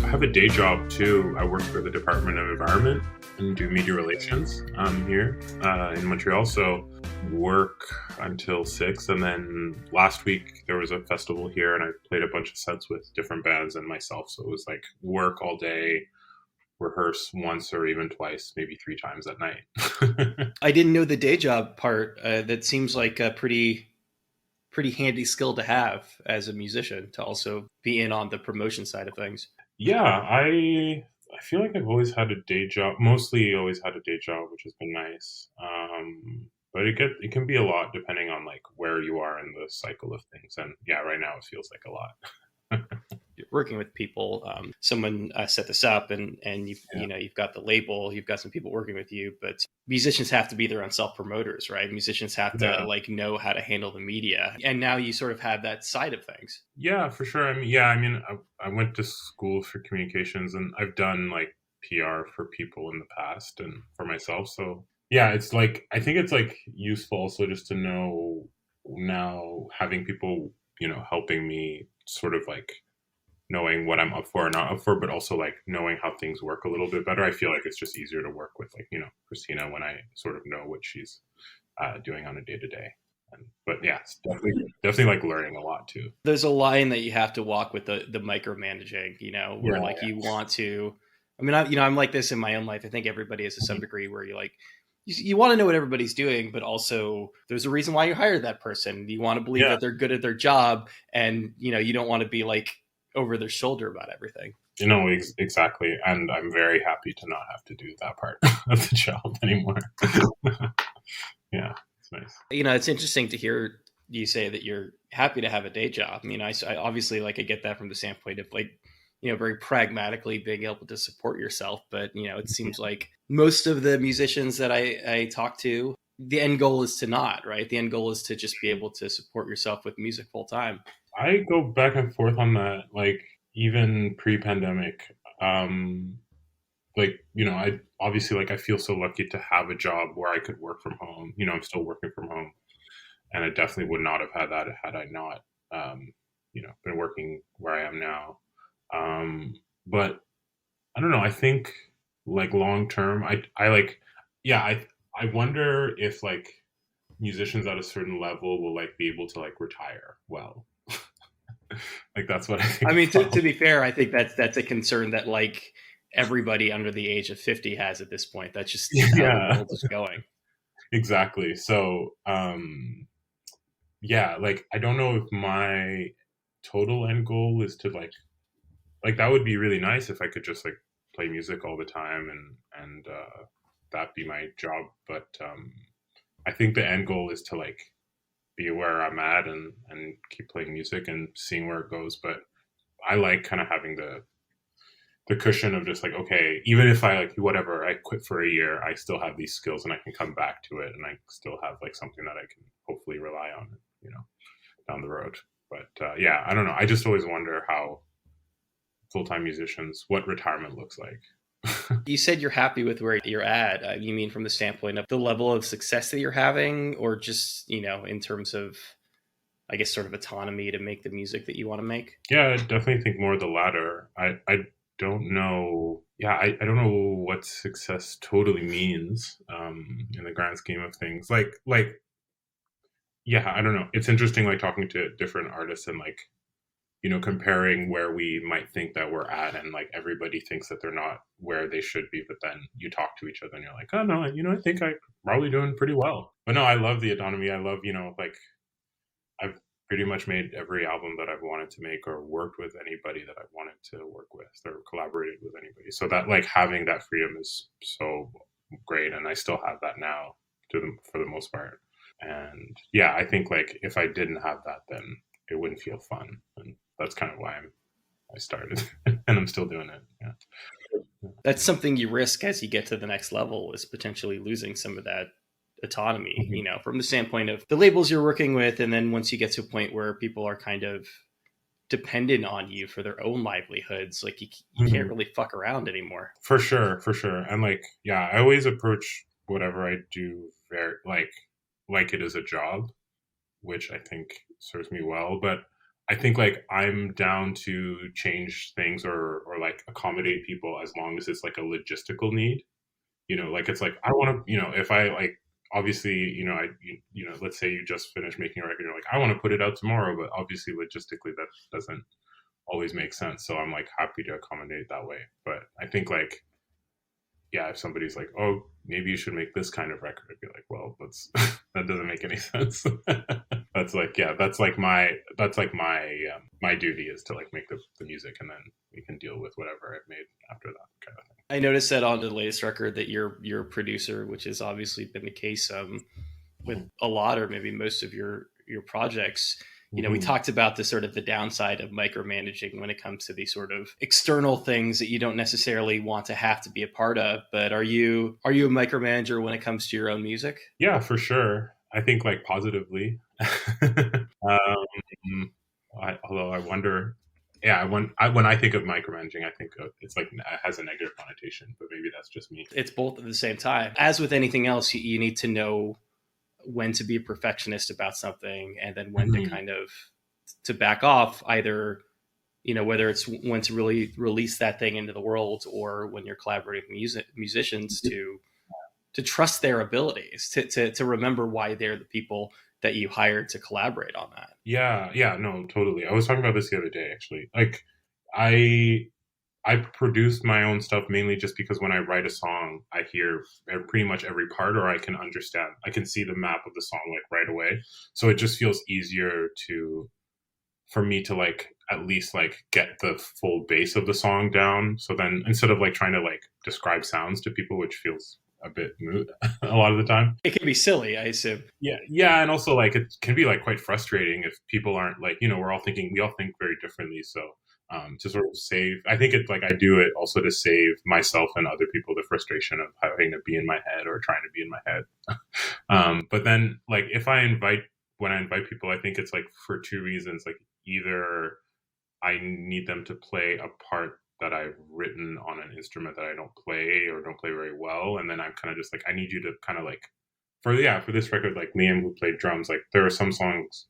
have a day job too. I work for the Department of Environment and do media relations here in Montreal. So work until 6, and then last week there was a festival here, and I played a bunch of sets with different bands and myself. So it was like work all day, rehearse once or even twice, maybe 3 times at night. I didn't know the day job part. That seems like a pretty handy skill to have as a musician, to also be in on the promotion side of things. Yeah, I feel like I've always had a day job, mostly always had a day job, which has been nice. But it can be a lot depending on like where you are in the cycle of things. And yeah, right now it feels like a lot. You're working with people. Someone set this up, and Yeah. you've got the label, you've got some people working with you, but musicians have to be their own self promoters, right? Musicians have to Yeah. like know how to handle the media, and now you sort of have that side of things. Yeah, for sure. I went to school for communications, and I've done like PR for people in the past and for myself. So yeah, it's like, I think it's like useful also just to know now, having people, helping me sort of like knowing what I'm up for or not up for, but also like knowing how things work a little bit better. I feel like it's just easier to work with, like, Christina, when I sort of know what she's doing on a day to day. But yeah, it's definitely like learning a lot too. There's a line that you have to walk with the micromanaging, where Yeah, like you want to. I mean, I'm like this in my own life. I think everybody is to some degree, where you like you want to know what everybody's doing, but also there's a reason why you hired that person. You want to believe yeah, that they're good at their job, and you don't want to be like over their shoulder about everything. exactly. And I'm very happy to not have to do that part of the job anymore. Yeah, it's nice. It's interesting to hear you say that you're happy to have a day job. I mean, I obviously like I get that from the standpoint of like, very pragmatically being able to support yourself. But, it seems like most of the musicians that I talk to, the end goal is to not, right? The end goal is to just be able to support yourself with music full time. I go back and forth on that, like even pre-pandemic. Like, I obviously, like, I feel so lucky to have a job where I could work from home. I'm still working from home, and I definitely would not have had that had I not, been working where I am now. But I don't know. I think like long term, I like, yeah, I wonder if like musicians at a certain level will like be able to like retire well. Like that's what I I think mean, to about. be fair, I think that's a concern that like everybody under the age of 50 has at this point. That's just how the Yeah, world is going. exactly. So, yeah, like I don't know if my total end goal is to like that would be really nice if I could just like play music all the time and that be my job. But I think the end goal is to like be where I'm at and keep playing music and seeing where it goes. But I like kind of having the cushion of just like, okay, even if I like whatever, I quit for a year, I still have these skills and I can come back to it, and I still have like something that I can hopefully rely on, down the road. But yeah, I don't know. I just always wonder how full-time musicians, what retirement looks like. You said you're happy with where you're at. You mean from the standpoint of the level of success that you're having, or just, in terms of, I guess, sort of autonomy to make the music that you want to make? Yeah, I definitely think more the latter. I don't know. Yeah, I don't know what success totally means in the grand scheme of things. Like yeah, I don't know. It's interesting like talking to different artists and like comparing where we might think that we're at, and like everybody thinks that they're not where they should be, but then you talk to each other and you're like, oh no, I think I'm probably doing pretty well. But no, I love the autonomy. I love, like I've pretty much made every album that I've wanted to make, or worked with anybody that I've wanted to work with, or collaborated with anybody. So that like having that freedom is so great, and I still have that now for the most part. And yeah, I think like if I didn't have that, then it wouldn't feel fun, and that's kind of why I started, and I'm still doing it. Yeah. That's something you risk as you get to the next level, is potentially losing some of that autonomy, Mhm. from the standpoint of the labels you're working with. And then once you get to a point where people are kind of dependent on you for their own livelihoods, like you can't Mhm. really fuck around anymore. For sure, for sure. And like, yeah, I always approach whatever I do very like it is a job, which I think serves me well. But I think like I'm down to change things or like accommodate people as long as it's like a logistical need. Like it's like I want to, if I like obviously, let's say you just finished making a record, you're like I want to put it out tomorrow, but obviously logistically that doesn't always make sense. So I'm like happy to accommodate that way. But I think like yeah, if somebody's like, oh, maybe you should make this kind of record, I'd be like, well, that's that doesn't make any sense. That's like, yeah, that's like my duty is to like make the music, and then we can deal with whatever I've made after that kind of thing. I noticed that on the latest record that you're a producer, which has obviously been the case with a lot or maybe most of your projects. We Mm-hmm. talked about the sort of the downside of micromanaging when it comes to these sort of external things that you don't necessarily want to have to be a part of. But are you a micromanager when it comes to your own music? Yeah, for sure. I think like positively. Although I wonder, yeah, when I think of micromanaging, I think it's like it has a negative connotation, but maybe that's just me. It's both at the same time. As with anything else, you need to know when to be a perfectionist about something and then when to Mm-hmm. kind of to back off, either whether it's when to really release that thing into the world or when you're collaborating with musicians to trust their abilities, to remember why they're the people that you hired to collaborate on that. Yeah, yeah, no, totally. I was talking about this the other day, actually. Like, I I produce my own stuff mainly just because when I write a song, I hear pretty much every part, or I can understand, I can see the map of the song like right away. So it just feels easier to for me to like at least like get the full base of the song down. So then instead of like trying to like describe sounds to people, which feels a bit moot a lot of the time. It can be silly, I assume. Yeah, yeah, and also like it can be like quite frustrating if people aren't like we all think very differently. So to sort of save, I think it's like I do it also to save myself and other people the frustration of having to be in my head or trying to be in my head. But then like if I invite when I invite people, I think it's like for two reasons. Like either I need them to play a part that I've written on an instrument that I don't play or don't play very well, and then I'm kind of just like I need you to kind of like for this record, like Liam who played drums, like there are some songs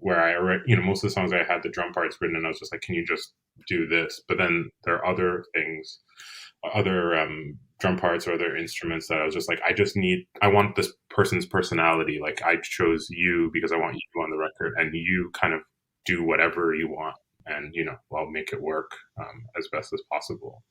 where I already, most of the songs I had the drum parts written, and I was just like, can you just do this? But then there are other things, other drum parts or other instruments that I was just like, I want this person's personality. Like I chose you because I want you on the record, and you kind of do whatever you want, and I'll make it work as best as possible.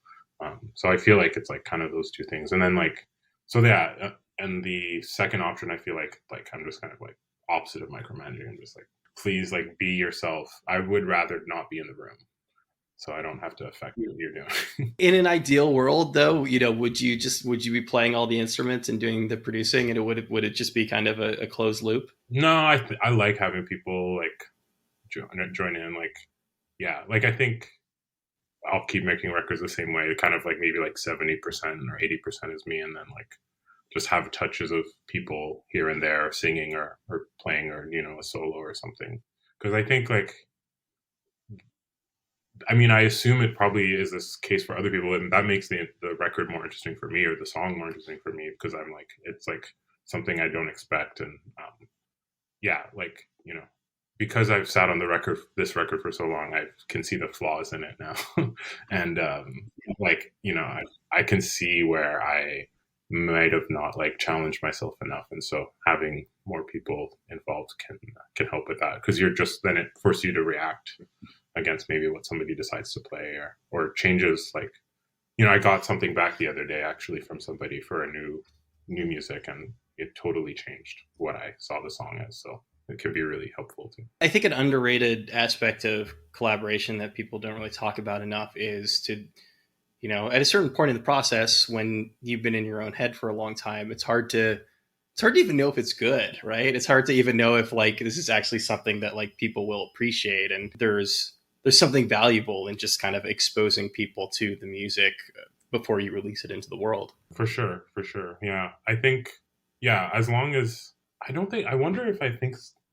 So I feel like it's like kind of those two things, and then like so yeah, and the second option, I feel like I'm just kind of like opposite of micromanaging. I'm just like, please, like be yourself. I would rather not be in the room, so I don't have to affect what you're doing. In an ideal world, though, would you be playing all the instruments and doing the producing, and would it just be kind of a closed loop? No, I like having people like join in. Like yeah, like I think I'll keep making records the same way. Kind of like maybe like 70% or 80% is me, and then like just have touches of people here and there singing or playing or a solo or something. Because I think like I mean I assume it probably is this case for other people, and that makes the record more interesting for me or the song more interesting for me because I'm like it's like something I don't expect, and yeah, like because I've sat on this record for so long, I can see the flaws in it now, and like I can see where I might have not like challenged myself enough, and so having more people involved can help with that because you're just then it forces you to react against maybe what somebody decides to play or changes like I got something back the other day actually from somebody for a new music, and it totally changed what I saw the song as. So it can be really helpful too. I think an underrated aspect of collaboration that people don't really talk about enough is to, at a certain point in the process when you've been in your own head for a long time, it's hard to even know if it's good, right? It's hard to even know if like this is actually something that like people will appreciate, and there's something valuable in just kind of exposing people to the music before you release it into the world. For sure. Yeah, I think yeah, as long as I wonder if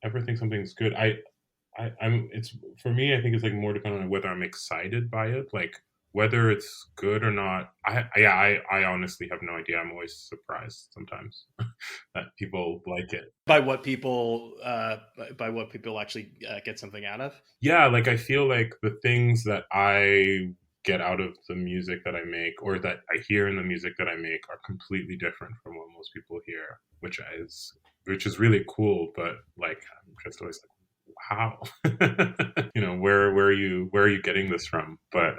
ever think something's good. I'm it's for me. I think it's like more dependent on whether I'm excited by it, like whether it's good or not. I honestly have no idea. I'm always surprised sometimes. that people like it. By what people actually get something out of. Yeah, like I feel like the things that I get out of the music that I make or that I hear in the music that I make are completely different from what most people hear, which is really cool, but like I'm just always like, how? Where are you getting this from? But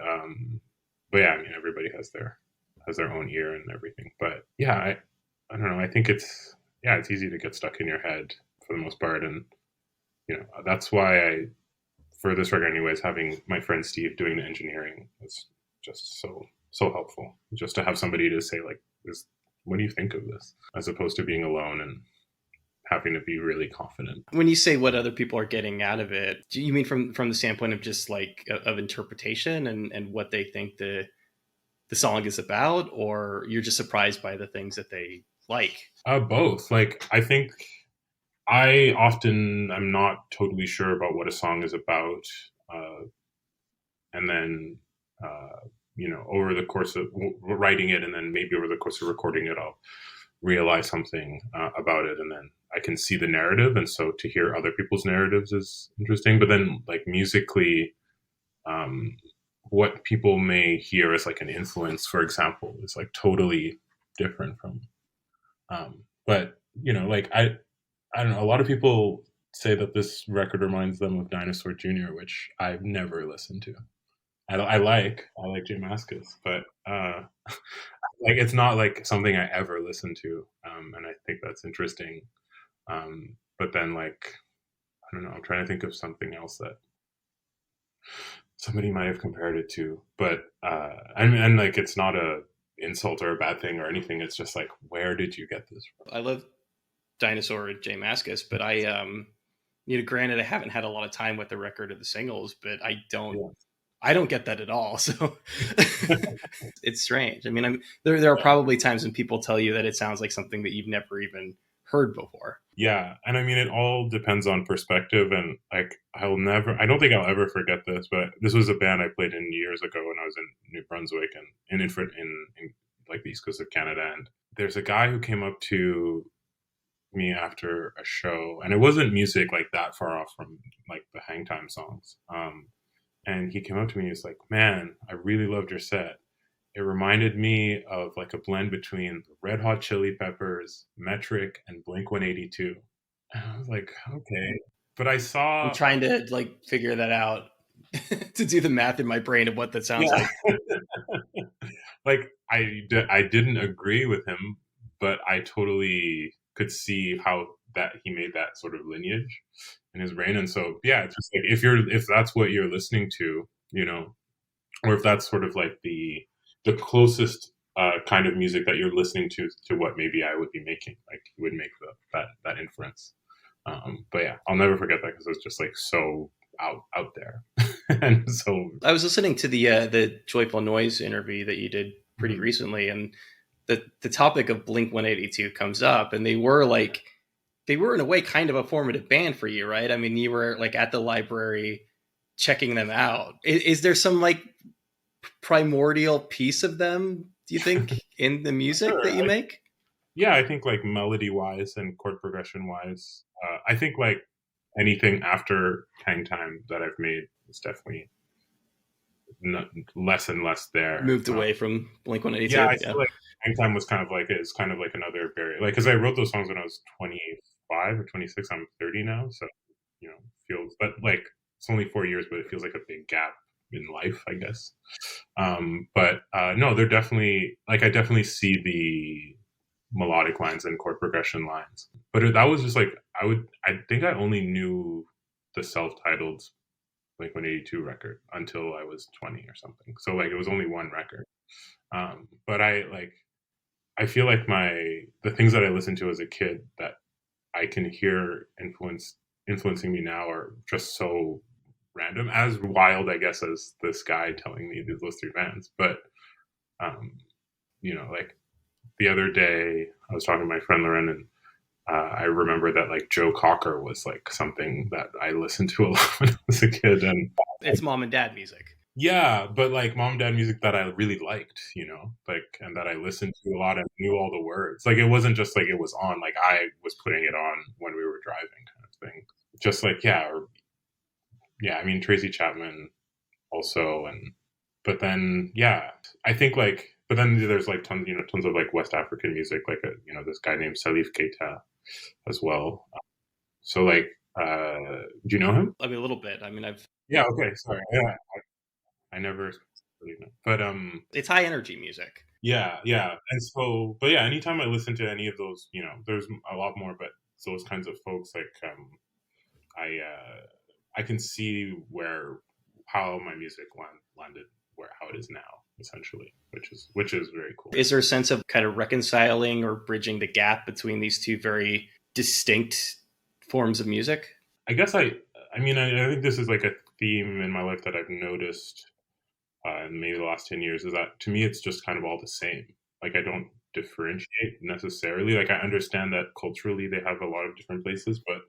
yeah, I mean everybody has their own ear and everything. But yeah, I don't know. I think it's easy to get stuck in your head for the most part, and that's why for this record anyways, having my friend Steve doing the engineering is just so helpful. Just to have somebody to say like, what do you think of this? As opposed to being alone and having to be really confident. When you say what other people are getting out of it, do you mean from the standpoint of just like of interpretation and what they think the song is about, or you're just surprised by the things that they like? Both. Like I think I'm not totally sure about what a song is about, and then over the course of writing it, and then maybe over the course of recording it, I'll realize something about it, and then I can see the narrative, and so to hear other people's narratives is interesting. But then, like musically, what people may hear as like an influence, for example, is like totally different from. But like I don't know. A lot of people say that this record reminds them of Dinosaur Jr., which I've never listened to. I like Jay Mascis, but like it's not like something I ever listen to, and I think that's interesting. But then like I don't know. I'm trying to think of something else that somebody might have compared it to, but and like it's not a insult or a bad thing or anything. It's just like, where did you get this from? I love Dinosaur Jay Mascis, but granted, I haven't had a lot of time with the record or the singles, but I don't get that at all. So it's strange. I mean, there are probably times when people tell you that it sounds like something that you've never even heard before. Yeah, and I mean it all depends on perspective, and like I don't think I'll ever forget this, but this was a band I played in years ago when I was in New Brunswick and in like the East Coast of Canada, and there's a guy who came up to me after a show, and it wasn't music like that far off from like the Hang Time songs. And he came up to me and was like, "Man, I really loved your set. It reminded me of like a blend between Red Hot Chili Peppers, Metric, and Blink 182." And I was like, "Okay," but I I'm saw, trying to like figure that out to do the math in my brain of what that sounds yeah, like. like I didn't agree with him, but I totally could see how that he made that sort of lineage in his brain, and so yeah, it's just like if that's what you're listening to, or if that's sort of like the closest kind of music that you're listening to what maybe I would be making, like you would make that inference. But yeah, I'll never forget that because it was just like so out there, and so I was listening to the Joyful Noise interview that you did pretty mhm. recently, and the topic of Blink 182 comes up, and they were in a way kind of a formative band for you, right? I mean, you were like at the library checking them out. Is there some like primordial piece of them, do you think, in the music Sure. that you make? Yeah, I think like melody wise and chord progression wise, I think like anything after Hang Time that I've made is definitely less and less there. Moved away from Blink Yeah, 182. I Yeah. feel like Hang Time was kind of like it's kind of like another barrier, like because I wrote those songs when I was 25 or 26. I'm 30 now, so feels, but like it's only 4 years, but it feels like a big gap in life, I guess. But no, they're definitely like I definitely see the melodic lines and chord progression lines. But that was just like I think I only knew the self-titled Blink 182 record until I was 20 or something. So like it was only one record. But I feel like the things that I listened to as a kid that I can hear influencing me now are just so random, as wild I guess as this guy telling me those three bands. But um, like the other day I was talking to my friend Loren, and I remember that like Joe Cocker was like something that I listened to a lot when I was a kid, and It's mom and dad music. Yeah, but like mom and dad music that I really liked, like and that I listened to a lot and knew all the words. Like it wasn't just like it was on, like I was putting it on when we were driving kind of thing. Just like yeah, or yeah, I mean Tracy Chapman also and but then yeah, I think like but then there's like tons of like West African music, like this guy named Salif Keita as well. So like do you know him? I mean, a little bit. I mean, Yeah, okay, sorry. Yeah, I never really know. But it's high energy music. yeah, yeah. And so, but yeah, anytime I listen to any of those, there's a lot more, but those kinds of folks, like, I can see how my music landed where, how it is now, essentially, which is very cool. Is there a sense of kind of reconciling or bridging the gap between these two very distinct forms of music? I guess I mean, I think this is like a theme in my life that I've noticed in maybe the last 10 years is that to me, it's just kind of all the same. Like, I don't differentiate necessarily. Like, I understand that culturally they have a lot of different places, but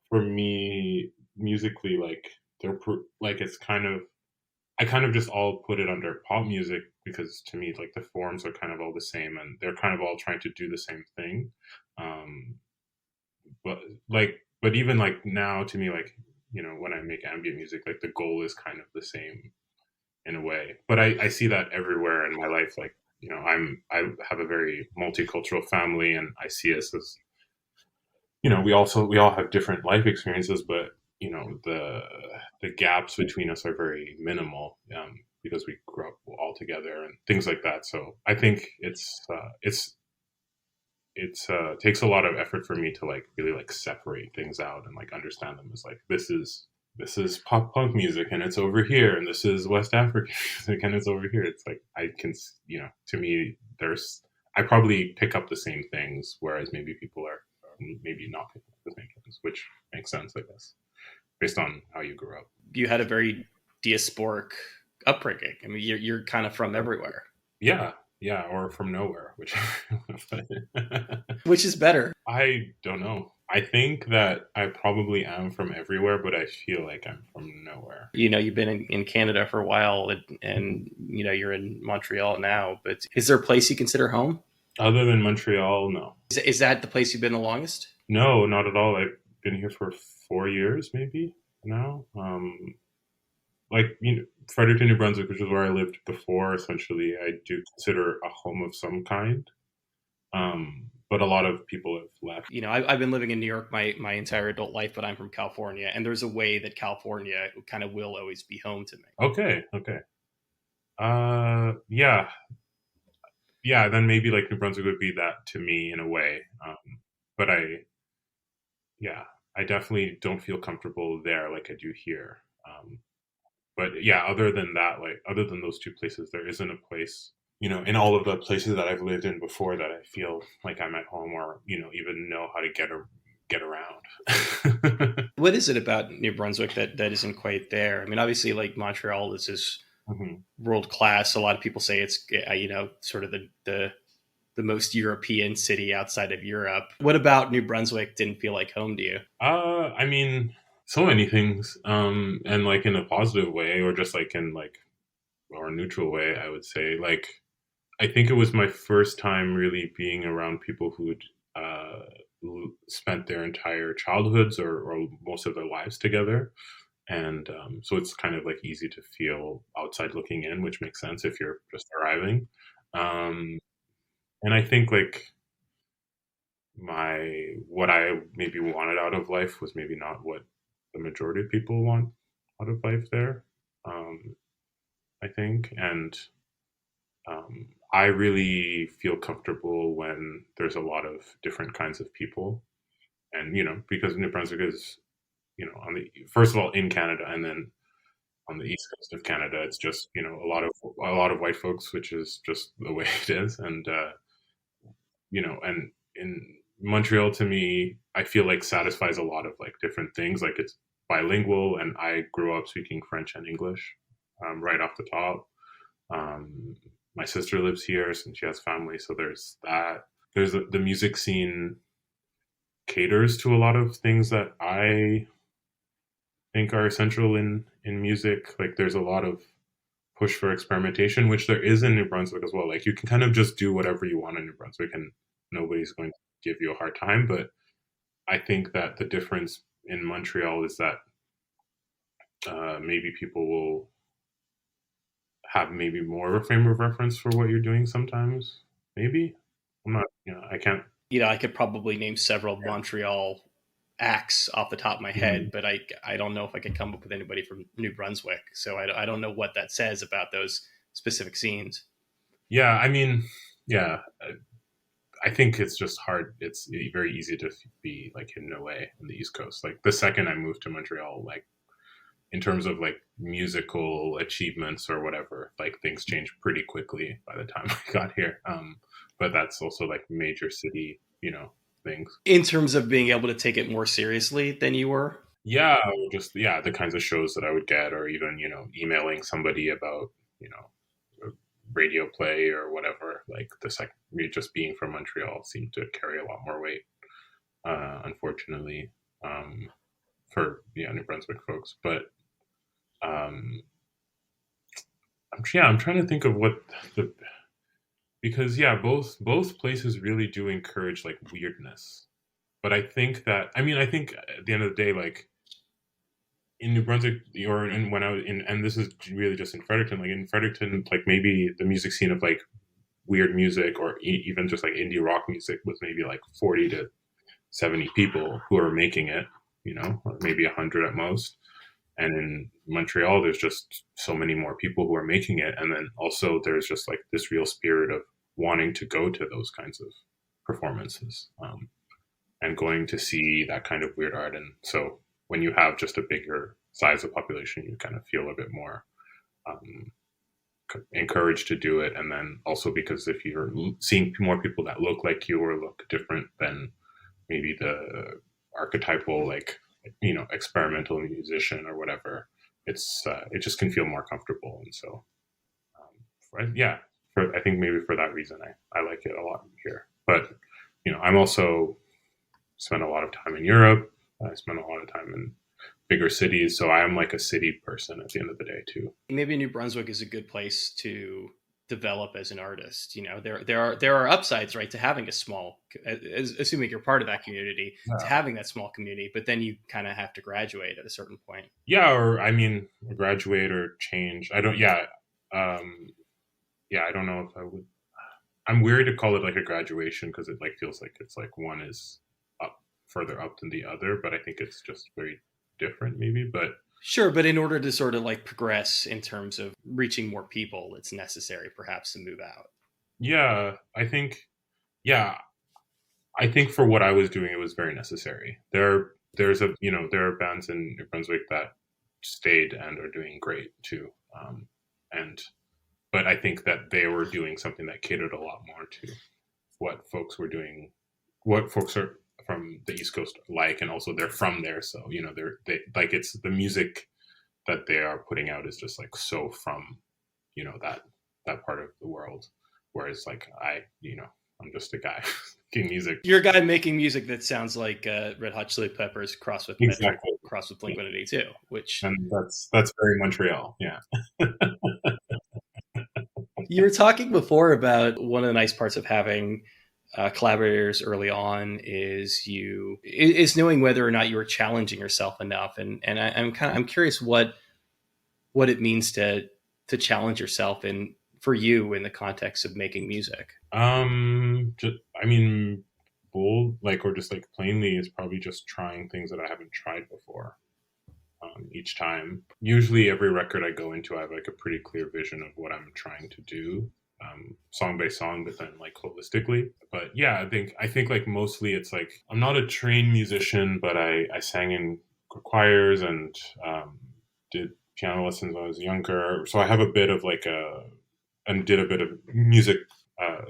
for me, musically, like, like, it's kind of, I kind of just all put it under pop music because to me, like, the forms are kind of all the same and they're kind of all trying to do the same thing. Um, but but even like now to me, like, when I make ambient music, like the goal is kind of the same in a way. But I see that everywhere in my life. Like, I have a very multicultural family, and I see us as, we all have different life experiences, but the gaps between us are very minimal because we grew up all together and things like that. So I think it's takes a lot of effort for me to like really like separate things out and like understand them as like this is pop punk music and it's over here and this is West African music and it's over here. It's like I can, to me there's I probably pick up the same things whereas maybe people are maybe not picking up the same things, which makes sense, I guess, based on how you grew up. You had a very diasporic upbringing. I mean, you're kind of from everywhere. Yeah, yeah, or from nowhere, which Which is better? I don't know. I think that I probably am from everywhere, but I feel like I'm from nowhere. You've been in Canada for a while, and you're in Montreal now. But is there a place you consider home? Other than Montreal, no. Is that the place you've been the longest? No, not at all. I've been here for 4 years, maybe now. Like Fredericton, New Brunswick, which is where I lived before. Essentially, I do consider a home of some kind. But a lot of people have left. I've been living in New York my entire adult life, but I'm from California, and there's a way that California kind of will always be home to me. Okay, okay. Yeah, yeah. Then maybe like New Brunswick would be that to me in a way. But yeah, I definitely don't feel comfortable there like I do here. But yeah, other than that, like other than those two places, there isn't a place, in all of the places that I've lived in before that I feel like I'm at home or, even know how to get around. What is it about New Brunswick that isn't quite there? I mean, obviously, like Montreal, this is hmm world class. A lot of people say it's sort of the most European city outside of Europe. What about New Brunswick didn't feel like home to you? I mean, so many things, and like in a positive way or just like in like or a neutral way, I would say. Like, I think it was my first time really being around people who'd spent their entire childhoods or most of their lives together. And so it's kind of like easy to feel outside looking in, which makes sense if you're just arriving. Um, and I think like what I maybe wanted out of life was maybe not what the majority of people want out of life there. Um, I think, and I really feel comfortable when there's a lot of different kinds of people, and because New Brunswick is on the first of all in Canada, and then on the east coast of Canada, it's just a lot of white folks, which is just the way it is, and and in Montreal, to me, I feel like satisfies a lot of like different things. Like it's bilingual, and I grew up speaking French and English right off the top. Um, my sister lives here, and she has family, so there's that. There's the music scene caters to a lot of things that I think are essential in music. Like there's a lot of push for experimentation, which there is in New Brunswick as well. Like you can kind of just do whatever you want in New Brunswick, and nobody's going to give you a hard time. But I think that the difference in Montreal is that maybe people will have maybe more of a frame of reference for what you're doing sometimes. Maybe I'm not. I can't. I could probably name several Montreal acts off the top of my head, Mhm. but I don't know if I could come up with anybody from New Brunswick. So I don't know what that says about those specific scenes. Yeah, I mean, yeah, I think it's just hard. It's very easy to be like hidden away on the East Coast. Like the second I moved to Montreal, like in terms of like musical achievements or whatever, like things changed pretty quickly by the time I got here. But that's also like major city, things. In terms of being able to take it more seriously than you were. Yeah, just yeah, the kinds of shows that I would get, or even emailing somebody about a radio play or whatever. Like the second, me just being from Montreal seemed to carry a lot more weight, unfortunately, um, for New Brunswick folks. But um, I'm trying to think of what the because yeah, both places really do encourage like weirdness. But I think that I think at the end of the day, like in New Brunswick, or in, when I was in, and this is really just in Fredericton, like in Fredericton, like maybe the music scene of like weird music or even just like indie rock music was maybe like 40 to 70 people who are making it, or maybe 100 at most. And in Montreal, there's just so many more people who are making it. And then also there's just like this real spirit of wanting to go to those kinds of performances, and going to see that kind of weird art. And so when you have just a bigger size of population, you kind of feel a bit more um, encouraged to do it. And then also because if you're seeing more people that look like you or look different than maybe the archetypal, like, experimental musician or whatever, it just can feel more comfortable. And so, yeah, I think maybe for that reason, I like it a lot here. But, I'm also spent a lot of time in Europe. I spent a lot of time in bigger cities. So I am like a city person at the end of the day too. Maybe New Brunswick is a good place to develop as an artist. There are upsides, right, to having a small, assuming you're part of that community, to Yeah. having that small community, but then you kind of have to graduate at a certain point. Yeah, or I mean, graduate or change. I don't. Yeah, um, yeah. I don't know if I would. I'm weird to call it like a graduation because it like feels like it's like one is up further up than the other, but I think it's just very different, maybe. But Sure, but in order to sort of like progress in terms of reaching more people, it's necessary perhaps to move out. yeah, yeah, I think for what I was doing, it was very necessary. There are bands in New Brunswick that stayed and are doing great too. And but I think that they were doing something that catered a lot more to what folks were doing, what folks are from the East Coast like, and also they're from there, so they like it's the music that they are putting out is just like so from that part of the world, whereas like I'm just a guy making music. You're a guy making music that sounds like Red Hot Chili Peppers Exactly. crossed with Yeah. Blink 182, which And that's very Montreal. Yeah. you were talking before about one of the nice parts of having collaborators early on is knowing whether or not you were challenging yourself enough, and I'm curious what it means to challenge yourself in for you in the context of making music. Just I mean, bold like or just like plainly is probably just trying things that I haven't tried before. Each time, usually every record I go into, I have like a pretty clear vision of what I'm trying to do, song by song, but then like holistically. But yeah, I think like mostly it's like I'm not a trained musician, but I sang in choirs and did piano lessons when I was younger, so I have a bit of like a and did a bit of music,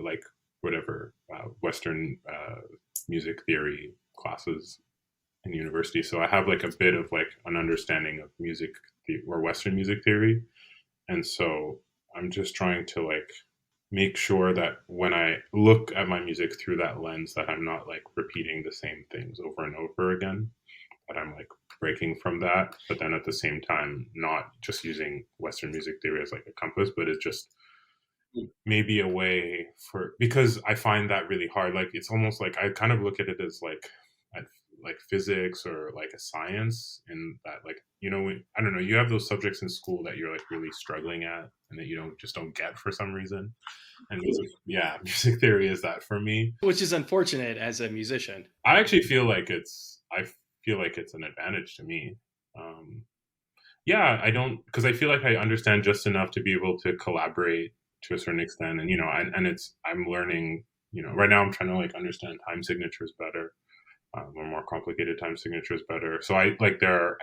like whatever Western music theory classes in university. So I have like a bit of like an understanding of music or Western music theory, and so I'm just trying to like make sure that when I look at my music through that lens, that I'm not like repeating the same things over and over again. that I'm like breaking from that, but then at the same time not just using Western music theory as like a compass, but it's just maybe a way for, because I find that really hard. Like it's almost like I kind of look at it as like physics or like a science, and that like I don't know, you have those subjects in school that you're like really struggling at and that you don't get for some reason. And yeah, music theory is that for me. Which is unfortunate as a musician. I actually feel like it's an advantage to me. Um, yeah, I don't, because I feel like I understand just enough to be able to collaborate to a certain extent, and and it's I'm learning. Right now I'm trying to like understand time signatures better, or more complicated time signatures better. So I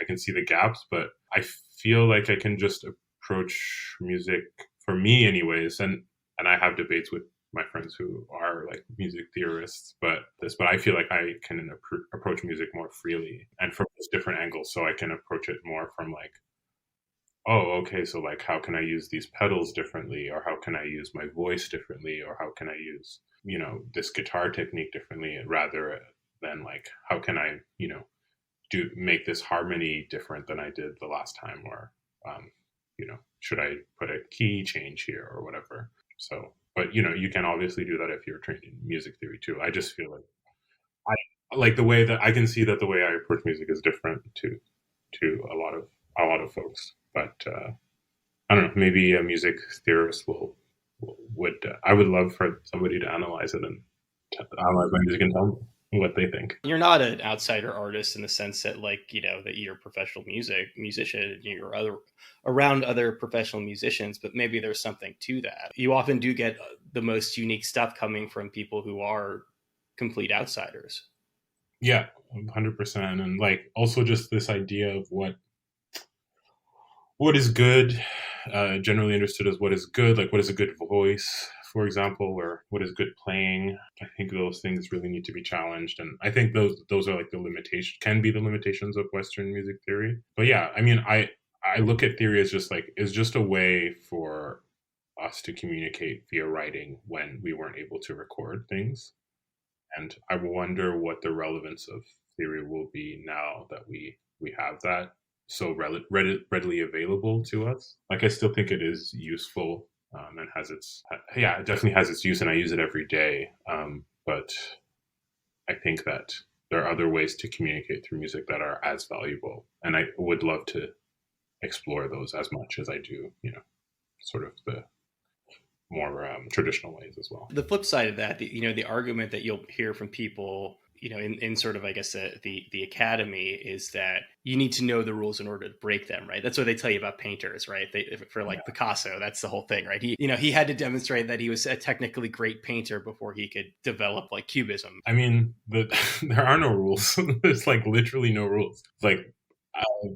can see the gaps, but I feel like I can just approach music for me, anyways, and I have debates with my friends who are like music theorists, but I feel like I can approach music more freely and from different angles, so I can approach it more from like, oh, okay, so like how can I use these pedals differently, or how can I use my voice differently, or how can I use, this guitar technique differently, rather than like how can I, do make this harmony different than I did the last time, or should I put a key change here or whatever. So, but you can obviously do that if you're trained in music theory too. I just feel like I like the way that I can see that the way I approach music is different to a lot of folks. But I don't know. Maybe a music theorist would. I would love for somebody to analyze it and analyze my music and tell me what they think. You're not an outsider artist in the sense that, like, that you're a professional musician, you're around other professional musicians, but maybe there's something to that. You often do get the most unique stuff coming from people who are complete outsiders. Yeah, 100%. And like also just this idea of what is good, generally understood as what is good, like what is a good voice, for example, or what is good playing. I think those things really need to be challenged, and I think those are like the limitation can be the limitations of Western music theory. But yeah, I mean, I look at theory as just a way for us to communicate via writing when we weren't able to record things, and I wonder what the relevance of theory will be now that we have that so readily available to us. Like I still think it is useful, and has its yeah, it definitely has its use, and I use it every day. But I think that there are other ways to communicate through music that are as valuable, and I would love to explore those as much as I do. Sort of the more traditional ways as well. The flip side of that, the argument that you'll hear from people, in sort of, I guess, the academy, is that you need to know the rules in order to break them, right? That's what they tell you about painters, right? For like Picasso, that's the whole thing, right? He had to demonstrate that he was a technically great painter before he could develop like cubism. I mean, there are no rules. There's like literally no rules. It's like,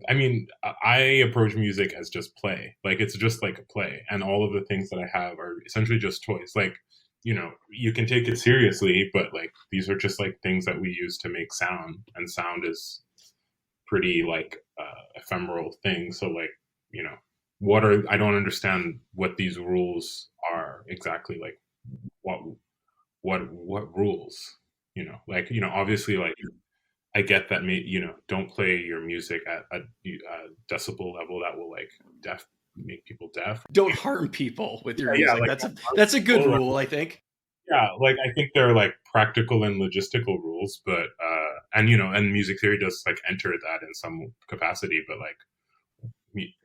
I mean, I approach music as just play. Like it's just like a play, and all of the things that I have are essentially just toys. Like, you can take it seriously, but like these are just like things that we use to make sound, and sound is pretty like ephemeral thing. So like, I don't understand what these rules are exactly. Like, what what rules? Like obviously like I get that don't play your music at a decibel level that will like make people deaf. Don't harm people with your Yeah, music. like That's a good rule, I think. yeah, like I think they're like practical and logistical rules, but and music theory does like enter that in some capacity, but like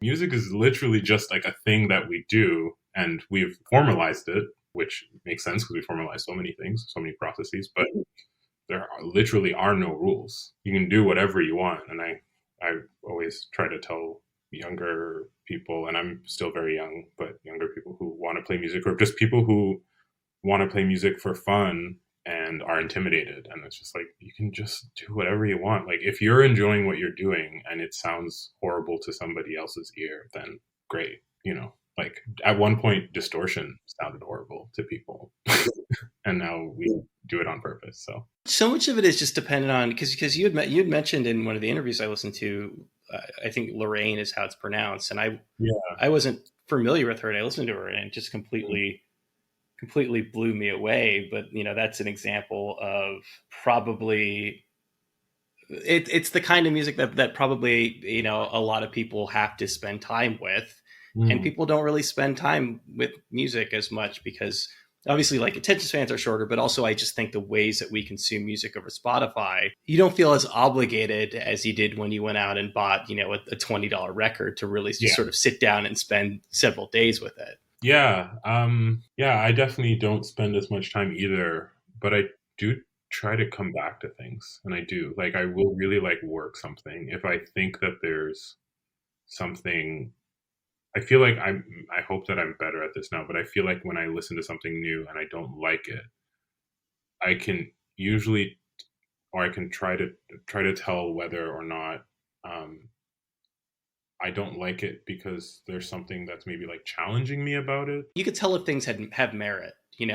music is literally just like a thing that we do, and we've formalized it, which makes sense because we formalize so many things, so many processes, but literally are no rules. You can do whatever you want, and I always try to tell younger people, and I'm still very young, but younger people who want to play music, or just people who want to play music for fun and are intimidated, and it's just like you can just do whatever you want. Like if you're enjoying what you're doing and it sounds horrible to somebody else's ear, then great. Like at one point distortion sounded horrible to people and now we do it on purpose. So much of it is just dependent on, because you had mentioned in one of the interviews I listened to, I think Lorraine is how it's pronounced, and Yeah. I wasn't familiar with her, and I listened to her, and it just completely blew me away. But that's an example of probably it's the kind of music that probably, a lot of people have to spend time with, and Mm. people don't really spend time with music as much because obviously like attention spans are shorter, but also I just think the ways that we consume music over Spotify, you don't feel as obligated as you did when you went out and bought, a $20 record to really just Yeah. sort of sit down and spend several days with it. Yeah. Yeah, I definitely don't spend as much time either, but I do try to come back to things. And I do. Like I will really like work something if I think that there's something. I feel like I hope that I'm better at this now, but I feel like when I listen to something new and I don't like it, I can usually, or I can try to tell whether or not um I don't like it because there's something that's maybe like challenging me about it. You could tell if things have merit, you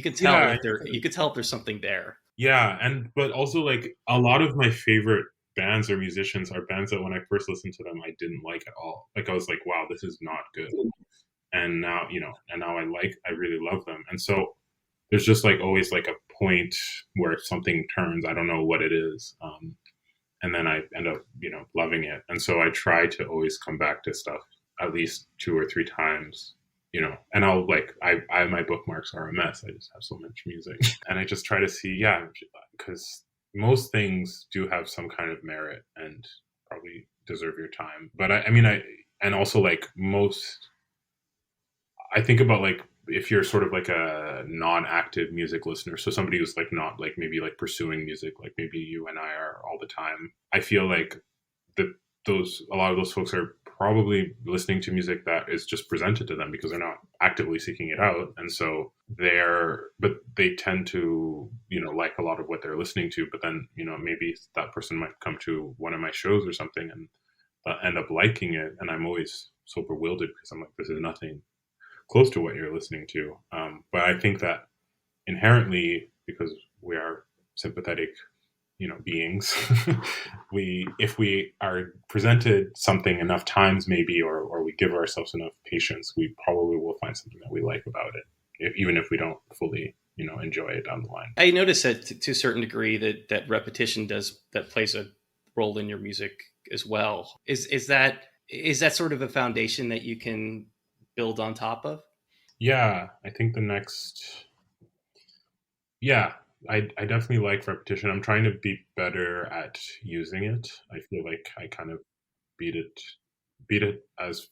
can tell Yeah, if you could tell if there's something there. yeah, and but also like a lot of my favorite bands or musicians are bands that when I first listened to them I didn't like at all. Like I was like, wow, this is not good. And now, and now I really love them. And so there's just like always like a point where something turns, I don't know what it is. And then I end up, loving it. And so I try to always come back to stuff at least 2 or 3 times, and I'll like, my bookmarks are a mess. I just have so much music and I just try to see, yeah, because most things do have some kind of merit and probably deserve your time. But I mean, and also like most, I think about like if you're sort of like a non-active music listener, so somebody who's like not like maybe like pursuing music, like maybe you and I are all the time. I feel like the those a lot of those folks are probably listening to music that is just presented to them because they're not actively seeking it out, and so but they tend to like a lot of what they're listening to. But then maybe that person might come to one of my shows or something and end up liking it, and I'm always so bewildered because I'm like, this is nothing close to what you're listening to. But I think that inherently, because we are sympathetic, beings, we if we are presented something enough times, maybe, or we give ourselves enough patience, we probably will find something that we like about it, even if we don't fully, enjoy it down the line. I notice that to a certain degree that repetition that plays a role in your music as well. Is that sort of a foundation that you can build on top of? Yeah, I think the next Yeah, I definitely like repetition. I'm trying to be better at using it. I feel like I kind of beat it beat it as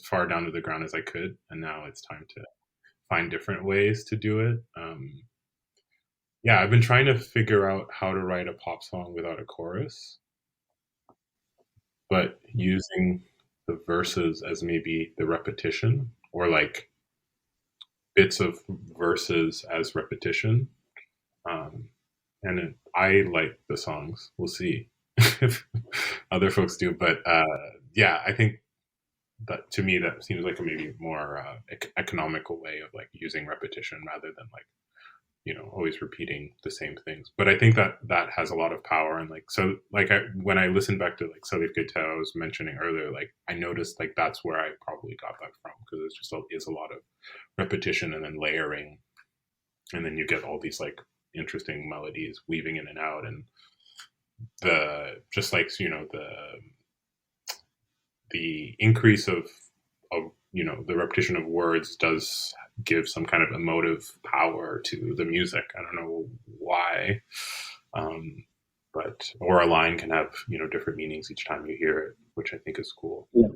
far down to the ground as I could, and now it's time to find different ways to do it. Yeah, I've been trying to figure out how to write a pop song without a chorus, but using the verses as maybe the repetition, or like bits of verses as repetition. Um, and I like the songs. We'll see if other folks do, but yeah, I think that to me that seems like a maybe more economical way of like using repetition rather than like always repeating the same things. But I think that that has a lot of power, and like so like when I listened back to like Salif Keita I was mentioning earlier, like I noticed like that's where I probably got that from, because it's a lot of repetition and then layering, and then you get all these like interesting melodies weaving in and out, and the just like the increase of the repetition of words does give some kind of emotive power to the music. I don't know why, um, but or a line can have different meanings each time you hear it, which I think is cool. Yeah.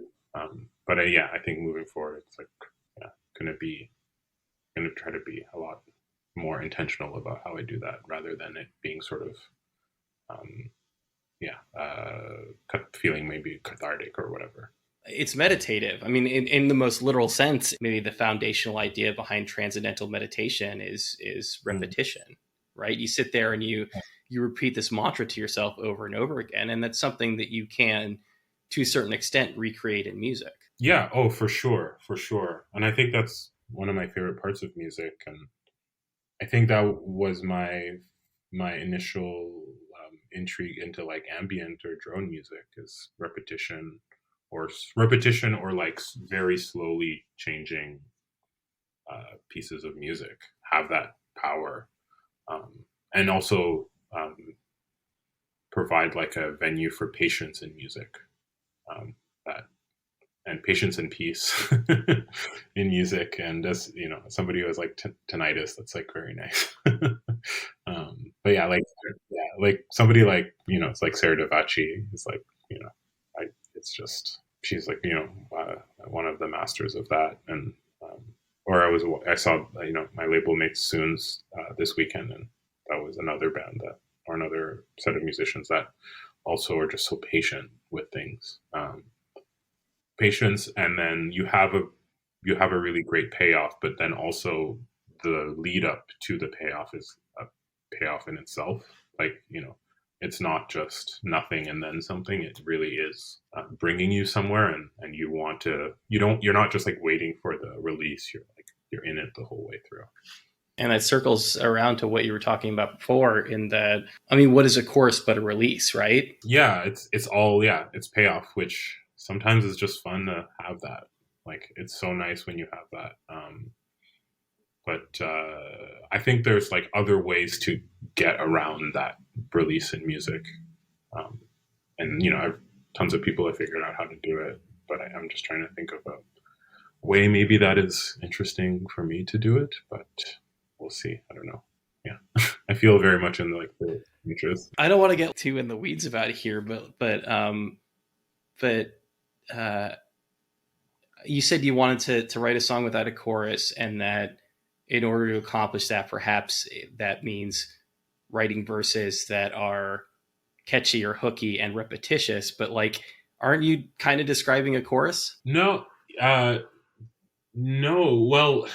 But yeah, I think moving forward, it's like yeah, gonna try to be a lot more intentional about how I do that, rather than it being sort of um, yeah, feeling maybe cathartic or whatever. It's meditative. I mean, in the most literal sense, maybe the foundational idea behind transcendental meditation is Mm. repetition, right? You sit there and you repeat this mantra to yourself over and over again, and that's something that you can, to a certain extent, recreate in music. Yeah, oh, for sure, for sure. And I think that's one of my favorite parts of music, and I think that was my initial intrigue into like ambient or drone music, is repetition, or like very slowly changing pieces of music have that power, and also um, provide like a venue for patience in music, that and patience and peace in music. And as you know, somebody who has like tinnitus, that's like very nice. But yeah, like somebody like it's like Sarah Davachi is like I it's just she's like one of the masters of that. And or I saw my label mates Soons this weekend, and that was another band that or another set of musicians that also are just so patient with things. Patience, and then you have a really great payoff, but then also the lead up to the payoff is a payoff in itself. Like it's not just nothing and then something. It really is bringing you somewhere, and you're not just like waiting for the release. You're in it the whole way through. And that circles around to what you were talking about before in that, I mean, what is a chorus but a release, right? Yeah, it's all, yeah, it's payoff, which sometimes is just fun to have that. Like it's so nice when you have that. But I think there's like other ways to get around that release in music. Um, and I've tons of people have figured out how to do it, but I'm just trying to think of a way maybe that is interesting for me to do it, but we'll see. I don't know. Yeah, I feel very much in like the interest. I don't want to get too in the weeds about it here, but uh, you said you wanted to write a song without a chorus, and that in order to accomplish that, perhaps that means writing verses that are catchy or hooky and repetitious. But like, aren't you kind of describing a chorus? No, uh, no. Well,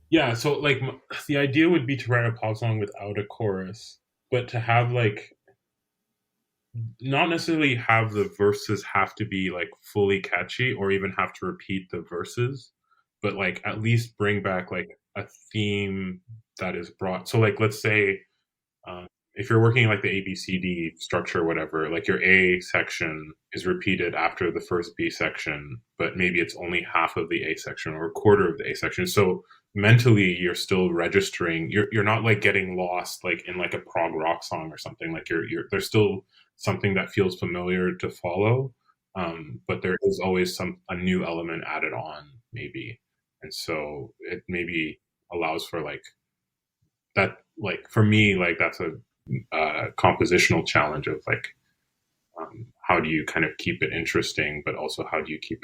yeah. So like, the idea would be to write a pop song without a chorus, but to have like not necessarily have the verses have to be like fully catchy or even have to repeat the verses, but like at least bring back like a theme that is brought. So like, let's say um, if you're working like the ABCD structure or whatever, like your A section is repeated after the first B section, but maybe it's only half of the A section or a quarter of the A section. So mentally you're still registering, you're not like getting lost like in like a prog rock song or something. Like you're there's still something that feels familiar to follow. But there is always a new element added on maybe. And so it maybe allows for like that, like for me, like that's a compositional challenge of like how do you kind of keep it interesting, but also how do you keep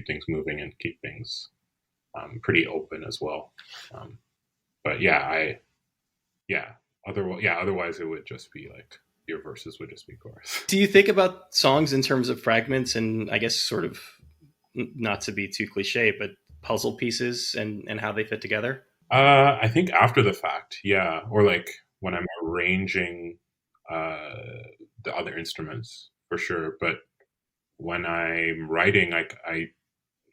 things moving and keep things pretty open as well. Um, but yeah, otherwise it would just be like your verses would just be chorus. Do you think about songs in terms of fragments and I guess sort of not to be too cliche, but puzzle pieces and how they fit together? I think after the fact, yeah, or like when I'm arranging uh, the other instruments for sure. But when I'm writing, I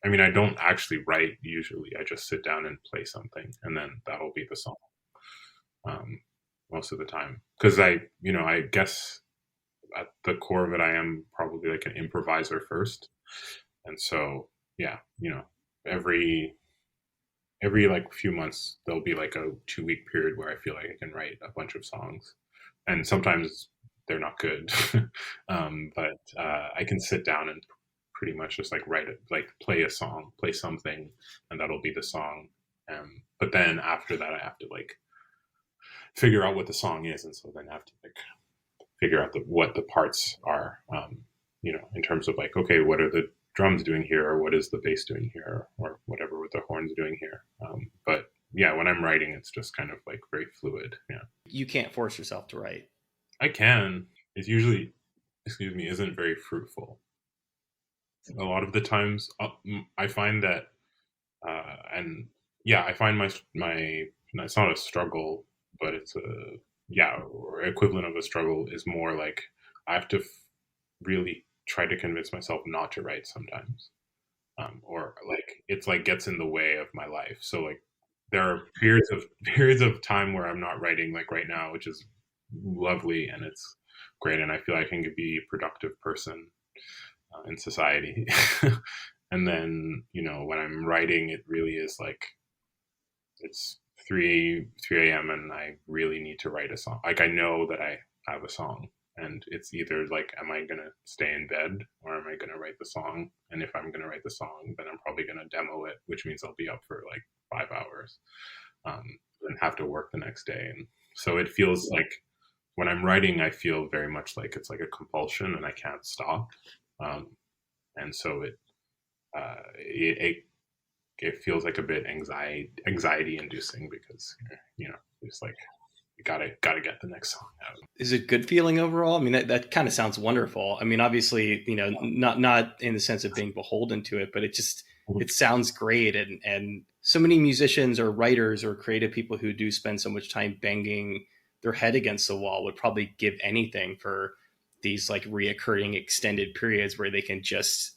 mean, I don't actually write usually. I just sit down and play something, and then that'll be the song most of the time. Because I guess at the core of it, I am probably like an improviser first, and so yeah, every like few months there'll be like a 2 week period where I feel like I can write a bunch of songs, and sometimes they're not good, but I can sit down and pretty much just like write it, like play a song, play something, and that'll be the song. But then after that, I have to like figure out what the song is, and so then I have to like figure out what the parts are, in terms of like, okay, what are the drums doing here, or what is the bass doing here, or whatever with the horns doing here. But yeah, when I'm writing, it's just kind of like very fluid. Yeah, You can't force yourself to write. I can. It's usually, excuse me, isn't very fruitful. A lot of the times, I find that, and yeah, I find my it's not a struggle, but it's a yeah, or equivalent of a struggle is more like I have to really try to convince myself not to write sometimes, or like it's like gets in the way of my life. So like there are periods of time where I'm not writing, like right now, which is lovely and it's great, and I feel like I can be a productive person in society. And then when I'm writing, it really is like it's 3 a.m. and I really need to write a song. Like I know that I have a song, and it's either like, am I gonna stay in bed or am I gonna write the song? And if I'm gonna write the song, then I'm probably gonna demo it, which means I'll be up for like 5 hours, um, and have to work the next day. And so it feels like when I'm writing, I feel very much like it's like a compulsion and I can't stop. Um, and so it feels like a bit anxiety inducing because it's like you gotta get the next song out. Is it good feeling overall? I mean, that kind of sounds wonderful. I mean, obviously, not in the sense of being beholden to it, but it sounds great. And so many musicians or writers or creative people who do spend so much time banging their head against the wall would probably give anything for these like reoccurring extended periods where they can just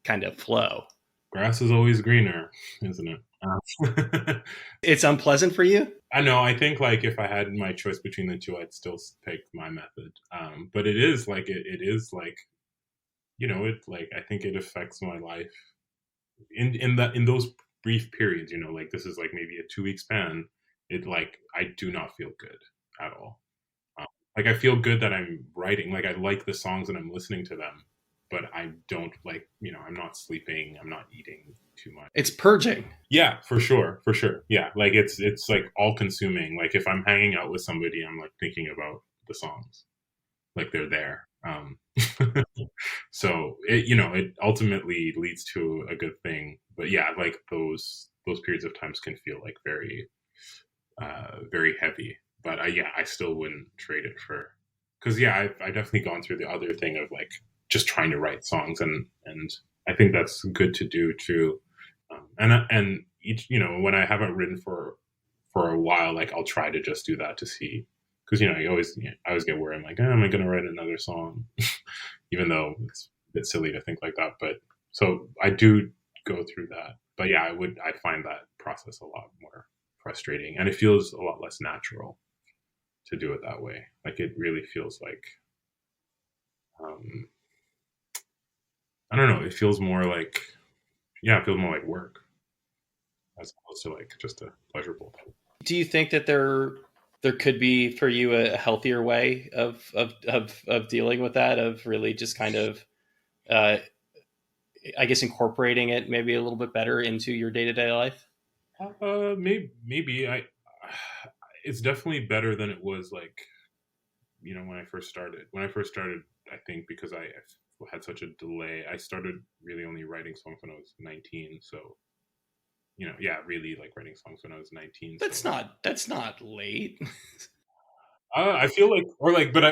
kind of flow. Grass is always greener, isn't it? It's unpleasant for you? I know. I think like if I had my choice between the two, I'd still pick my method. But it is like it is like it like I think it affects my life in those brief periods. Like this is like maybe a 2 week span. It like I do not feel good at all. Um, like I feel good that I'm writing. Like I like the songs and I'm listening to them, but I don't like I'm not sleeping. I'm not eating too much. It's purging. Yeah, for sure, for sure. Yeah, like it's like all consuming. Like if I'm hanging out with somebody, I'm like thinking about the songs, like they're there. So it ultimately leads to a good thing. But yeah, like those periods of times can feel like very very heavy. But yeah, I still wouldn't trade it for because yeah, I definitely gone through the other thing of like just trying to write songs and I think that's good to do too. And each when I haven't written for a while, like I'll try to just do that to see because I always get worried. I'm like, am I going to write another song? Even though it's a bit silly to think like that. But so I do go through that. But yeah, I find that process a lot more frustrating, and it feels a lot less natural to do it that way. Like it really feels like um, I don't know. It feels more like it feels more like work as opposed to like just a pleasurable thing. Do you think that there could be for you a healthier way of dealing with that, of really just kind of uh, I guess incorporating it maybe a little bit better into your day-to-day life? Maybe I. It's definitely better than it was like when I first started. When I first started, I think because I had such a delay, I started really only writing songs when I was 19. So yeah, really like writing songs when I was 19. So That's not late. I feel like, or like, but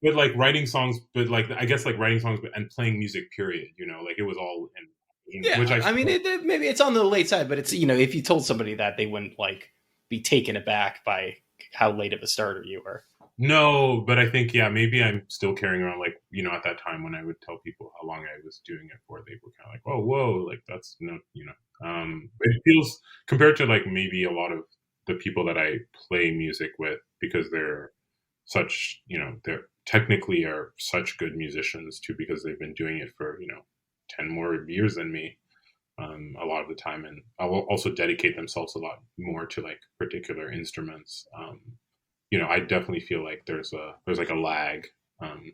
like writing songs, but like I guess like writing songs and playing music. Period. Like it was all in which Yeah, I I mean, still, maybe it's on the late side, but it's if you told somebody that, they wouldn't like be taken aback by how late of a starter you were. no, but I think yeah, maybe I'm still carrying around like at that time when I would tell people how long I was doing it for, they were kind of like, oh, whoa, like that's no, it feels compared to like maybe a lot of the people that I play music with because they're such they're technically are such good musicians too because they've been doing it for 10 more years than me a lot of the time and I'll also dedicate themselves a lot more to like particular instruments. I definitely feel like there's like a lag um,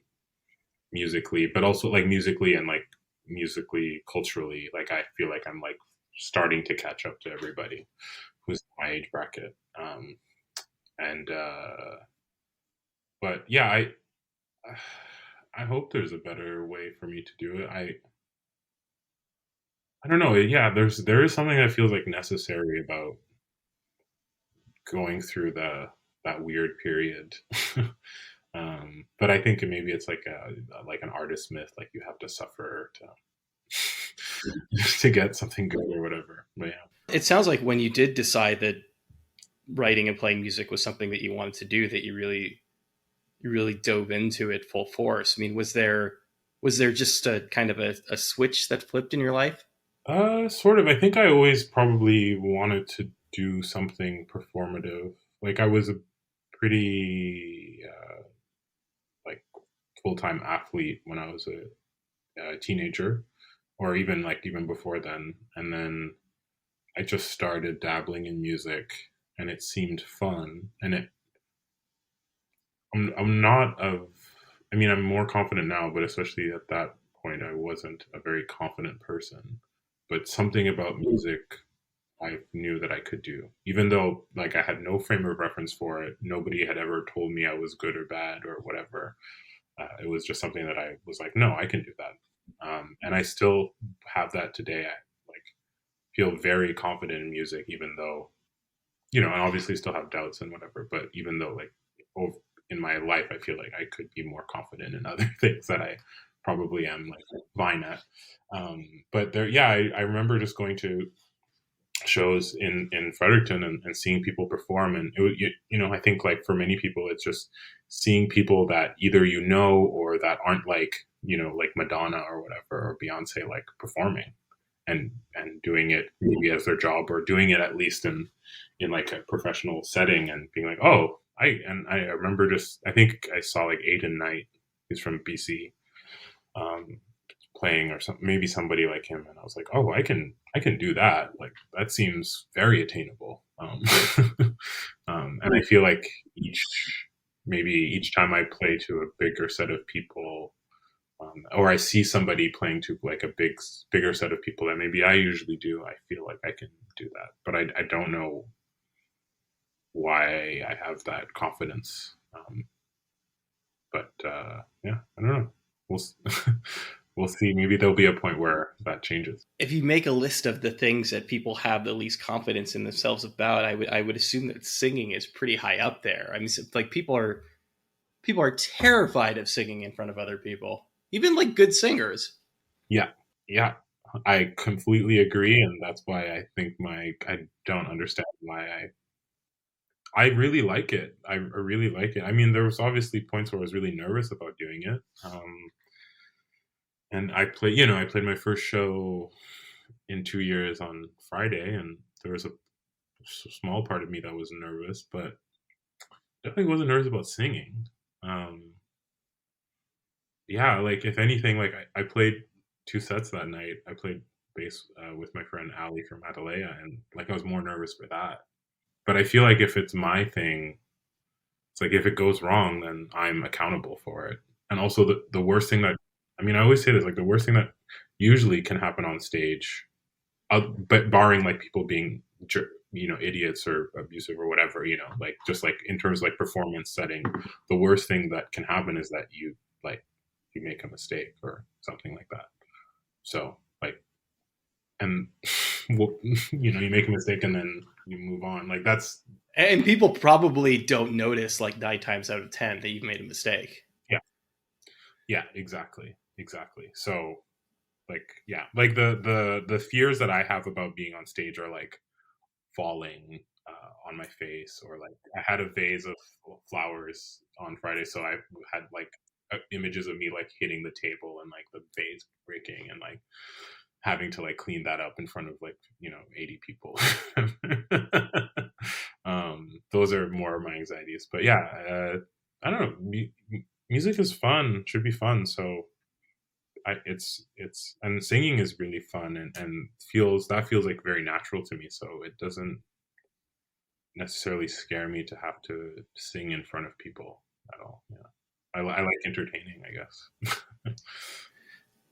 musically, but also like musically and like musically culturally. Like I feel like I'm like starting to catch up to everybody who's in my age bracket. And but yeah, I hope there's a better way for me to do it. I don't know. Yeah, there is something that feels like necessary about going through that weird period. But I think maybe it's like an artist myth, like you have to suffer to get something good or whatever. But yeah. It sounds like when you did decide that writing and playing music was something that you wanted to do, that you really dove into it full force. I mean, was there just a kind of a switch that flipped in your life? Sort of. I think I always probably wanted to do something performative. Like I was a pretty like full time athlete when I was a teenager, or even before then. And then I just started dabbling in music, and it seemed fun. And I'm not of I mean, I'm more confident now, but especially at that point, I wasn't a very confident person. But something about music I knew that I could do, even though like I had no frame of reference for it. Nobody had ever told me I was good or bad or whatever. It was just something that I was like, no, I can do that. And I still have that today. I like feel very confident in music, even though, and obviously still have doubts and whatever. But even though like over, in my life, I feel like I could be more confident in other things that I probably am like fine at. But there, yeah, I remember just going to shows in Fredericton and seeing people perform, and I think like for many people it's just seeing people that either or that aren't like like Madonna or whatever or Beyonce like performing and doing it maybe as their job or doing it at least in like a professional setting and being like, oh, I remember just I think I saw like Aiden Knight, he's from BC, um, playing or something, maybe somebody like him, and I was like, oh, I can do that. Like that seems very attainable. And I feel like each time I play to a bigger set of people, or I see somebody playing to like a bigger set of people that maybe I usually do, I feel like I can do that. But I don't know why I have that confidence. But yeah, I don't know. We'll we'll see. Maybe there'll be a point where that changes. If you make a list of the things that people have the least confidence in themselves about, I would assume that singing is pretty high up there. I mean, like people are terrified of singing in front of other people, even like good singers. Yeah, yeah, I completely agree, and that's why I think I don't understand why I really like it. I really like it. I mean, there was obviously points where I was really nervous about doing it. And I played my first show in 2 years on Friday, and there was a small part of me that was nervous, but definitely wasn't nervous about singing. Um, yeah, like if anything, like I played 2 sets that night. I played bass with my friend Ali from Atalaya, and like I was more nervous for that. But I feel like if it's my thing, it's like if it goes wrong, then I'm accountable for it. And also the worst thing that I mean, I always say this, like the worst thing that usually can happen on stage, but barring like people being idiots or abusive or whatever, like just like in terms of like performance setting, the worst thing that can happen is that like you make a mistake or something like that. So like and well, you make a mistake and then you move on. Like that's And people probably don't notice like 9 times out of 10 that you've made a mistake. yeah, yeah, exactly. So like yeah, like the fears that I have about being on stage are like falling on my face, or like I had a vase of flowers on Friday, so I had like images of me like hitting the table and like the vase breaking and like having to like clean that up in front of like 80 people. Those are more of my anxieties, but yeah, I don't know. Music is fun, should be fun, so it's and singing is really fun and feels like very natural to me, so it doesn't necessarily scare me to have to sing in front of people at all. Yeah, I like entertaining, I guess.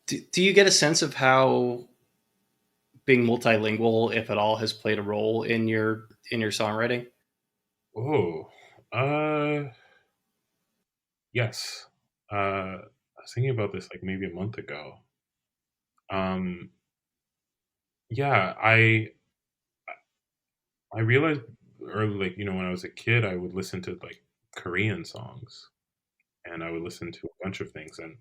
Do you get a sense of how being multilingual, if at all, has played a role in your songwriting? Oh, uh, yes. I was thinking about this like maybe a month ago. Um, yeah, I realized early, like when I was a kid, I would listen to like Korean songs, and I would listen to a bunch of things, and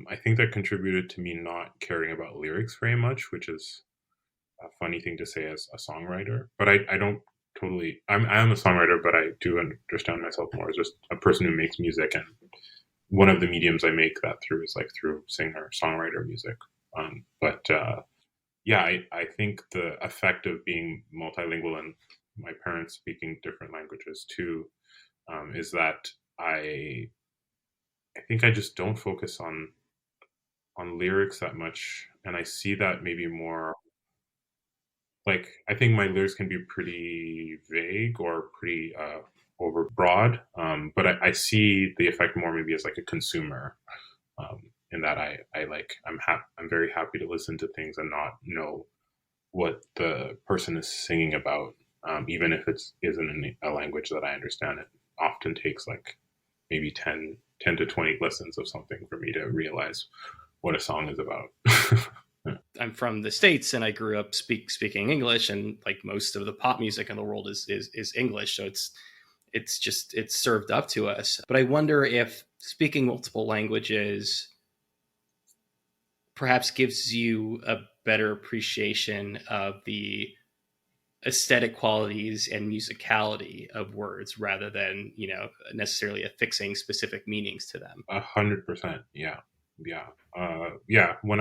I think that contributed to me not caring about lyrics very much, which is a funny thing to say as a songwriter. But I don't totally. I am a songwriter, but I do understand myself more as just a person who makes music, and one of the mediums I make that through is like through singer songwriter music. But yeah, I think the effect of being multilingual and my parents speaking different languages too is that I I think I just don't focus on lyrics that much, and I see that maybe more like I think my lyrics can be pretty vague or pretty over broad. But I see the effect more maybe as like a consumer, in that I'm very happy to listen to things and not know what the person is singing about, even if it isn't in a language that I understand. It often takes like maybe 10 to 20 listens of something for me to realize what a song is about. I'm from the States and I grew up speaking English, and like most of the pop music in the world is English. So it's just it's served up to us. But I wonder if speaking multiple languages perhaps gives you a better appreciation of the aesthetic qualities and musicality of words rather than, necessarily affixing specific meanings to them. 100%. Yeah. Yeah. Yeah. When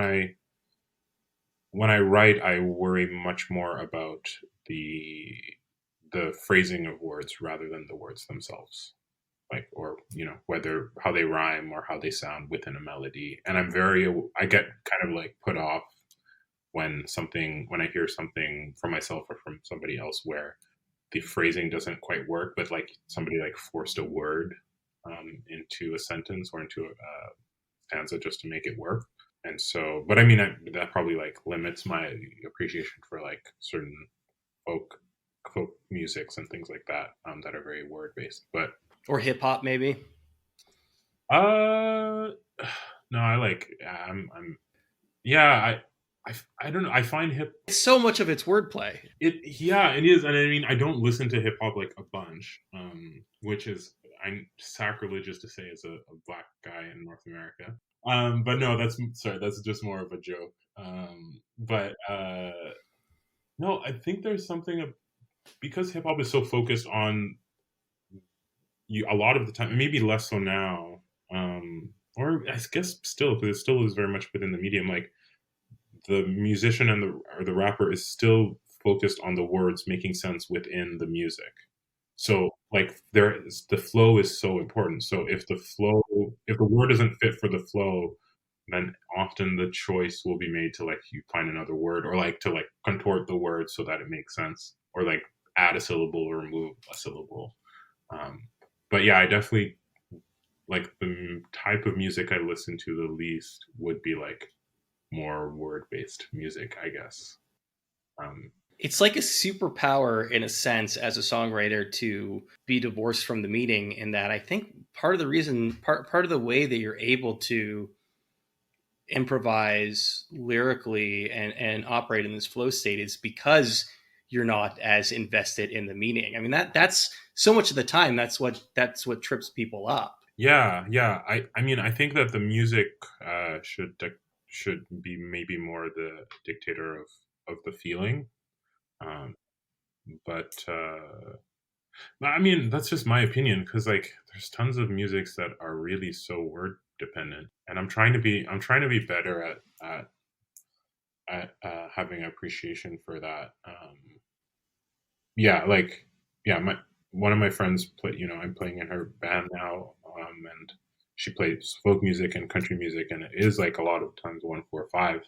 I write, I worry much more about the the phrasing of words rather than the words themselves. Like, or whether how they rhyme or how they sound within a melody. And I get kind of like put off when I hear something from myself or from somebody else where the phrasing doesn't quite work, but like somebody like forced a word into a sentence or into a stanza just to make it work. And so, but I mean, that probably like limits my appreciation for like certain folk folk musics and things like that, that are very word based. But Or hip hop, maybe. uh, no, I like I'm yeah I don't know. I find hip So much of it's wordplay. it yeah it is, and I mean I don't listen to hip hop like a bunch, which is I'm sacrilegious to say as a black guy in North America. But no, that's sorry, that's just more of a joke. But no, I think there's something because hip hop is so focused on you a lot of the time, maybe less so now, or I guess still because it still is very much within the medium. Like the musician and the rapper is still focused on the words making sense within the music. So like the flow is so important. So if the word doesn't fit for the flow, then often the choice will be made to like you find another word or like to like contort the word so that it makes sense or like add a syllable or remove a syllable. Um, but yeah, I definitely like the type of music I listen to the least would be like more word based music, I guess. Um, It's like a superpower in a sense as a songwriter to be divorced from the meaning, in that I think part of the way that you're able to improvise lyrically and operate in this flow state is because you're not as invested in the meaning. I mean, that's so much of the time that's what trips people up. yeah, yeah. I mean, I think that the music should be maybe more the dictator of the feeling. Um, but I mean, that's just my opinion because like there's tons of musics that are really so word dependent, and I'm trying to be better at having appreciation for that. Yeah, like yeah, my one of my friends play. I'm playing in her band now, and she plays folk music and country music, and it is like a lot of times 1 4 5.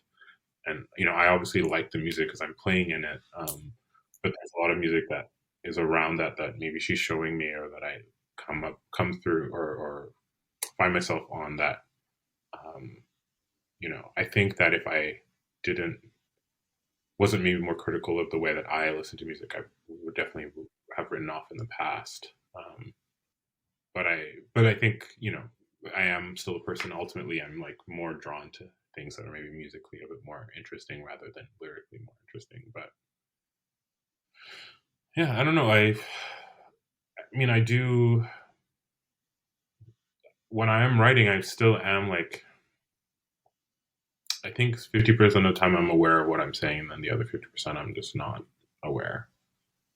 And I obviously like the music because I'm playing in it. But there's a lot of music that is around that maybe she's showing me or that I come through or find myself on that. Um, I think that if I didn't wasn't maybe more critical of the way that I listen to music, I would definitely have written off in the past. But I think I am still a person. Ultimately, I'm like more drawn to things that are maybe musically a bit more interesting rather than lyrically more interesting. But yeah, I don't know. I mean, I do when I am writing, I still am like I think 50% of the time I'm aware of what I'm saying, and then the other 50% I'm just not aware.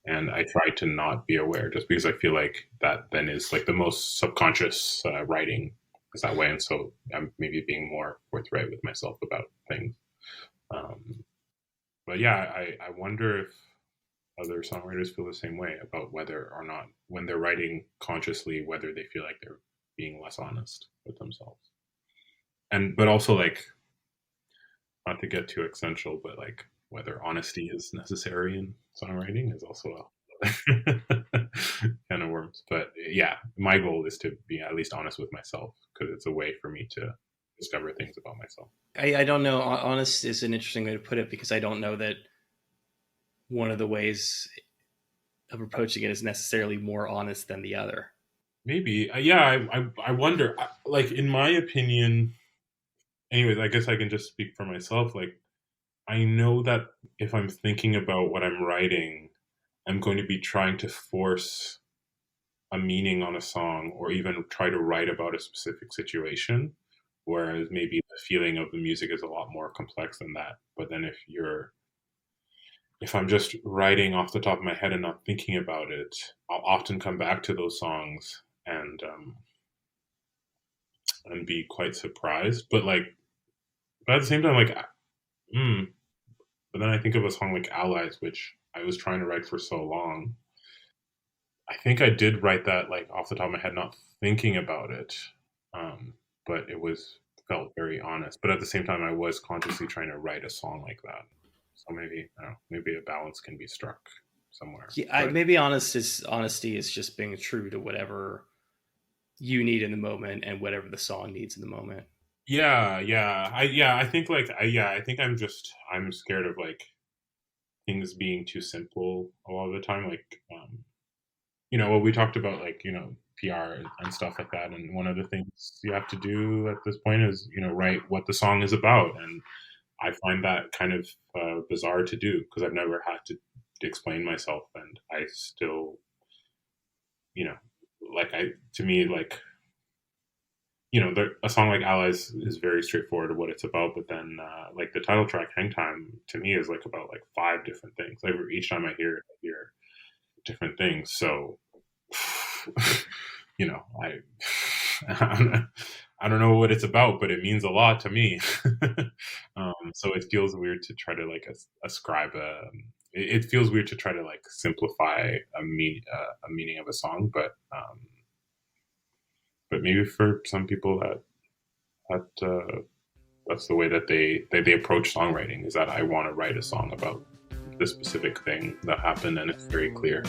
And I try to not be aware just because I feel like that then is like the most subconscious writing is that way. And so I'm maybe being more forthright with myself about things. Um, but yeah, I wonder if other songwriters feel the same way about whether or not when they're writing consciously, whether they feel like they're being less honest with themselves. And, but also like, not to get too essential, but like whether honesty is necessary in songwriting is also kind of worms. But yeah, my goal is to be at least honest with myself because it's a way for me to discover things about myself. I don't know. Honest is an interesting way to put it because I don't know that one of the ways of approaching it is necessarily more honest than the other. Maybe, yeah. I wonder. Like in my opinion, anyways. I guess I can just speak for myself. Like I know that if I'm thinking about what I'm writing, I'm going to be trying to force a meaning on a song or even try to write about a specific situation. Whereas maybe the feeling of the music is a lot more complex than that. But then if I'm just writing off the top of my head and not thinking about it, I'll often come back to those songs and be quite surprised. But at the same time, like, mm, but then I think of a song like Allies, which I was trying to write for so long. I think I did write that like off the top of my head, not thinking about it. Um, but it was felt very honest. But at the same time, I was consciously trying to write a song like that. So maybe I don't know, maybe a balance can be struck somewhere. Yeah, But maybe honesty is just being true to whatever you need in the moment and whatever the song needs in the moment. yeah, I think I think I'm scared of like things being too simple a lot of the time. Like what we talked about, like PR and stuff like that. And one of the things you have to do at this point is write what the song is about. And I find that kind of bizarre to do because I've never had to explain myself, and I still, you know, like I to me like a song like Allies is very straightforward to what it's about, but then like the title track Hang Time to me is like about like five different things. Like each time I hear it, I hear different things. So you know, I I don't know what it's about, but it means a lot to me. So it feels weird to try to like ascribe a. It feels weird to try to like simplify a meaning of a song, but maybe for some people that's the way that they approach songwriting is that I want to write a song about this specific thing that happened and it's very clear.